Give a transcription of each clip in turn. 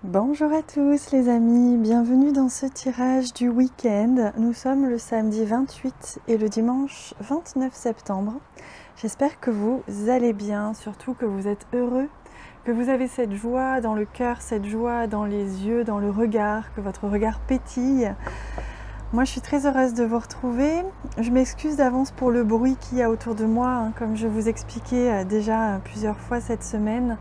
Bonjour à tous les amis, bienvenue dans ce tirage du week-end. Nous sommes le samedi 28 et le dimanche 29 septembre. J'espère que vous allez bien, surtout que vous êtes heureux, que vous avez cette joie dans le cœur, cette joie dans les yeux, dans le regard, que votre regard pétille. Moi je suis très heureuse de vous retrouver. Je m'excuse d'avance pour le bruit qu'il y a autour de moi, comme je vous expliquais déjà plusieurs fois cette semaine.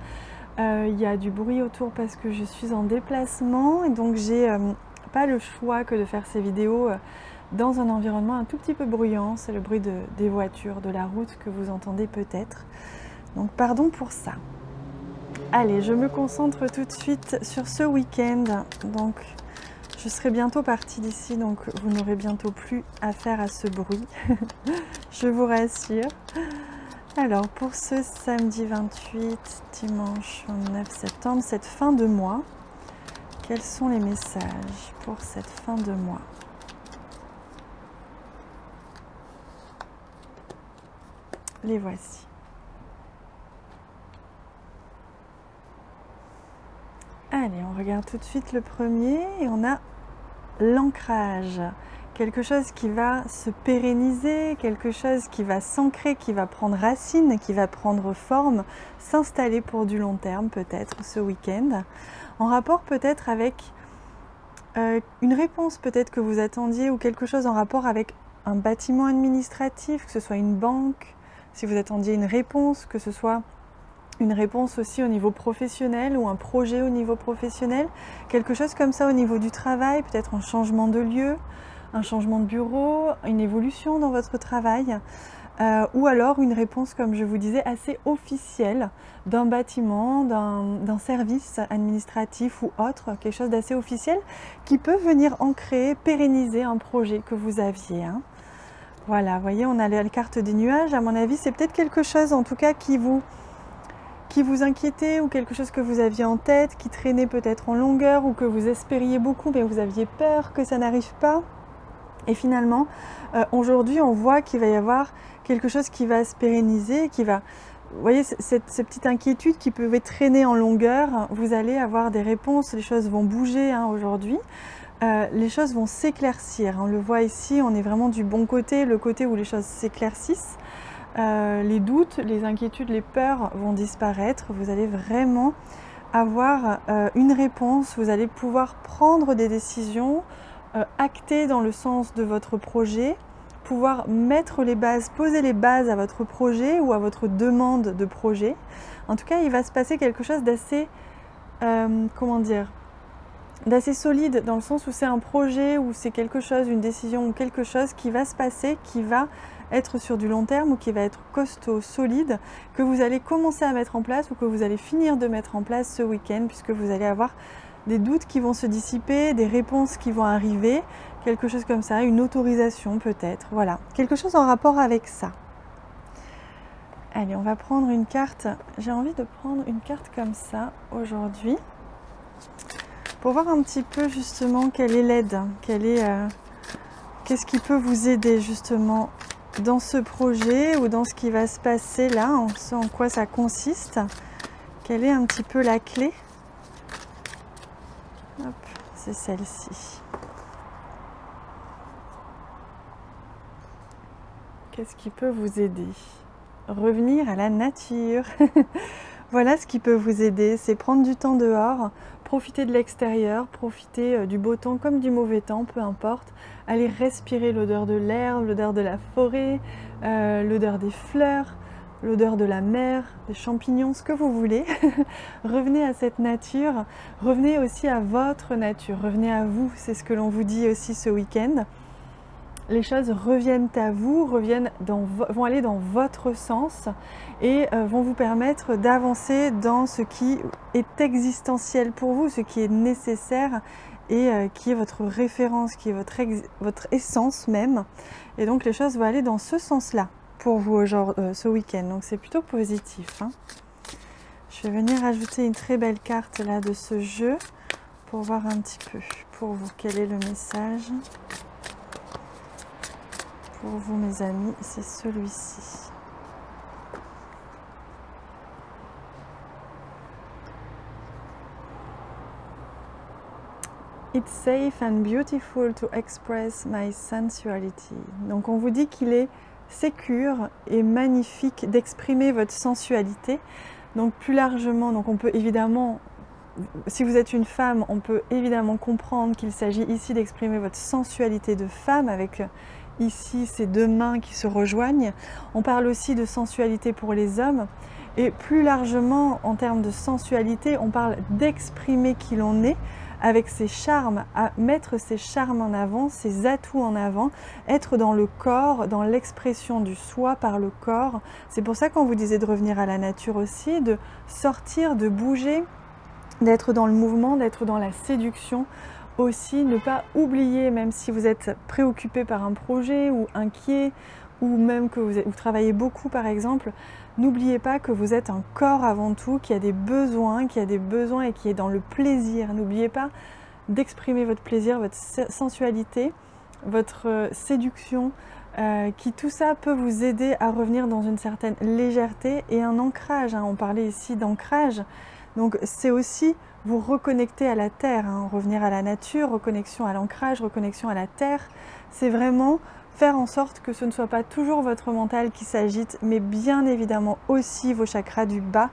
Il y a du bruit autour parce que je suis en déplacement et donc j'ai pas le choix que de faire ces vidéos dans un environnement un tout petit peu bruyant. C'est le bruit des voitures, de la route que vous entendez peut-être. Donc pardon pour ça. Allez, je me concentre tout de suite sur ce week-end. Donc je serai bientôt partie d'ici, donc vous n'aurez bientôt plus affaire à ce bruit. Je vous rassure. Alors pour ce samedi 28, dimanche 29 septembre, cette fin de mois, quels sont les messages pour cette fin de mois? Les voici. Allez, on regarde tout de suite le premier et on a l'ancrage. Quelque chose qui va se pérenniser, quelque chose qui va s'ancrer, qui va prendre racine, qui va prendre forme, s'installer pour du long terme peut-être ce week-end, en rapport peut-être avec une réponse peut-être que vous attendiez ou quelque chose en rapport avec un bâtiment administratif, que ce soit une banque, si vous attendiez une réponse, que ce soit une réponse aussi au niveau professionnel ou un projet au niveau professionnel, quelque chose comme ça au niveau du travail, peut-être un changement de lieu, un changement de bureau, une évolution dans votre travail, ou alors une réponse, comme je vous disais, assez officielle d'un bâtiment, d'un service administratif ou autre, quelque chose d'assez officiel qui peut venir ancrer, pérenniser un projet que vous aviez. Voilà, vous voyez, on a la carte des nuages. À mon avis, c'est peut-être quelque chose en tout cas qui vous inquiétait ou quelque chose que vous aviez en tête, qui traînait peut-être en longueur ou que vous espériez beaucoup mais vous aviez peur que ça n'arrive pas. Et finalement, aujourd'hui, on voit qu'il va y avoir quelque chose qui va se pérenniser, qui va... Vous voyez, cette petite inquiétude qui pouvait traîner en longueur, vous allez avoir des réponses, les choses vont bouger aujourd'hui. Les choses vont s'éclaircir. On le voit ici, on est vraiment du bon côté, le côté où les choses s'éclaircissent. Les doutes, les inquiétudes, les peurs vont disparaître. Vous allez vraiment avoir une réponse, vous allez pouvoir prendre des décisions, acter dans le sens de votre projet, pouvoir mettre les bases, poser les bases à votre projet ou à votre demande de projet. En tout cas, il va se passer quelque chose d'assez, comment dire, d'assez solide, dans le sens où c'est un projet, ou c'est quelque chose, une décision ou quelque chose qui va se passer, qui va être sur du long terme ou qui va être costaud, solide, que vous allez commencer à mettre en place ou que vous allez finir de mettre en place ce week-end, puisque vous allez avoir des doutes qui vont se dissiper, des réponses qui vont arriver, quelque chose comme ça, une autorisation peut-être, voilà, quelque chose en rapport avec ça. Allez, on va prendre une carte, j'ai envie de prendre une carte comme ça aujourd'hui, pour voir un petit peu justement quelle est l'aide, qu'est-ce qui peut vous aider justement dans ce projet ou dans ce qui va se passer là, on sait en quoi ça consiste, quelle est un petit peu la clé. Hop, c'est celle-ci. Qu'est-ce qui peut vous aider? Revenir à la nature. Voilà ce qui peut vous aider, c'est prendre du temps dehors, profiter de l'extérieur, profiter du beau temps comme du mauvais temps, peu importe. Aller respirer l'odeur de l'herbe, l'odeur de la forêt, l'odeur des fleurs, l'odeur de la mer, des champignons, ce que vous voulez. Revenez à cette nature, revenez aussi à votre nature, revenez à vous, c'est ce que l'on vous dit aussi ce week-end. Les choses reviennent à vous, vont aller dans votre sens et vont vous permettre d'avancer dans ce qui est existentiel pour vous, ce qui est nécessaire et qui est votre référence, qui est votre essence même. Et donc les choses vont aller dans ce sens-là pour vous ce week-end. Donc c'est plutôt positif. Je vais venir ajouter une très belle carte là de ce jeu pour voir un petit peu pour vous quel est le message. Pour vous mes amis, c'est celui-ci. It's safe and beautiful to express my sensuality. Donc on vous dit qu'il est sécure et magnifique d'exprimer votre sensualité. Donc plus largement, donc on peut évidemment, si vous êtes une femme, on peut évidemment comprendre qu'il s'agit ici d'exprimer votre sensualité de femme avec ici ces deux mains qui se rejoignent. On parle aussi de sensualité pour les hommes. Et plus largement, en termes de sensualité, on parle d'exprimer qui l'on est, avec ses charmes, à mettre ses charmes en avant, ses atouts en avant, être dans le corps, dans l'expression du soi par le corps. C'est pour ça qu'on vous disait de revenir à la nature aussi, de sortir, de bouger, d'être dans le mouvement, d'être dans la séduction aussi, ne pas oublier, même si vous êtes préoccupé par un projet ou inquiet, ou même que vous travaillez beaucoup par exemple, n'oubliez pas que vous êtes un corps avant tout, qui a des besoins, et qui est dans le plaisir. N'oubliez pas d'exprimer votre plaisir, votre sensualité, votre séduction, qui tout ça peut vous aider à revenir dans une certaine légèreté et un ancrage. On parlait ici d'ancrage, donc c'est aussi vous reconnecter à la terre, revenir à la nature, reconnexion à l'ancrage, reconnexion à la terre. C'est vraiment faire en sorte que ce ne soit pas toujours votre mental qui s'agite, mais bien évidemment aussi vos chakras du bas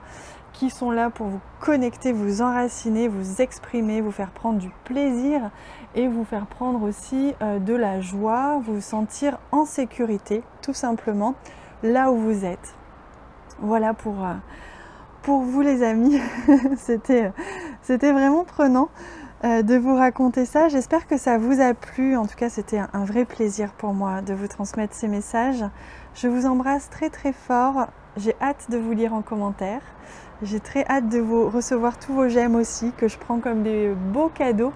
qui sont là pour vous connecter, vous enraciner, vous exprimer, vous faire prendre du plaisir et vous faire prendre aussi de la joie, vous sentir en sécurité, tout simplement, là où vous êtes. Voilà pour vous les amis, c'était vraiment prenant de vous raconter ça. J'espère que ça vous a plu. En tout cas, c'était un vrai plaisir pour moi de vous transmettre ces messages. Je vous embrasse très très fort. J'ai hâte de vous lire en commentaire. J'ai très hâte de vous recevoir tous vos j'aime aussi, que je prends comme des beaux cadeaux.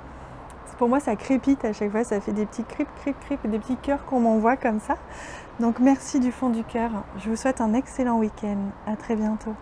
Pour moi, ça crépite à chaque fois. Ça fait des petits crip, des petits cœurs qu'on m'envoie comme ça. Donc merci du fond du cœur. Je vous souhaite un excellent week-end. À très bientôt.